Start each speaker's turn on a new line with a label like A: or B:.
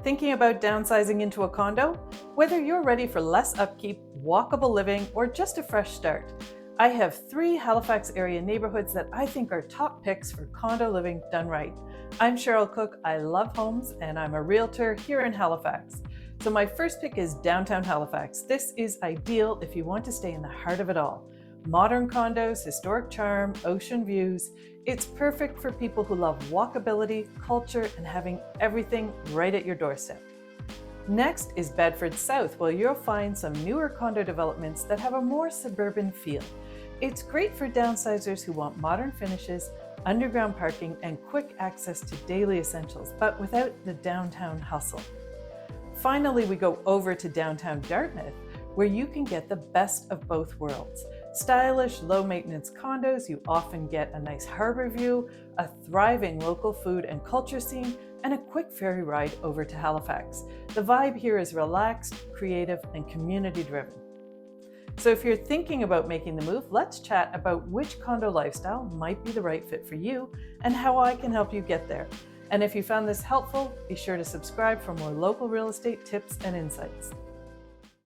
A: Thinking about downsizing into a condo? Whether you're ready for less upkeep, walkable living, or just a fresh start, I have 3 Halifax area neighborhoods that I think are top picks for condo living done right. I'm Cheryl Cook, I love homes, and I'm a realtor here in Halifax. So my first pick is downtown Halifax. This is ideal if you want to stay in the heart of it all. Modern condos, historic charm, ocean views. It's perfect for people who love walkability, culture, and having everything right at your doorstep. Next is Bedford South, where you'll find some newer condo developments that have a more suburban feel. It's great for downsizers who want modern finishes, underground parking, and quick access to daily essentials, but without the downtown hustle. Finally, we go over to downtown Dartmouth, where you can get the best of both worlds. Stylish, low-maintenance condos, you often get a nice harbor view, a thriving local food and culture scene, and a quick ferry ride over to Halifax. The vibe here is relaxed, creative, and community-driven. So if you're thinking about making the move, let's chat about which condo lifestyle might be the right fit for you and how I can help you get there. And if you found this helpful, be sure to subscribe for more local real estate tips and insights.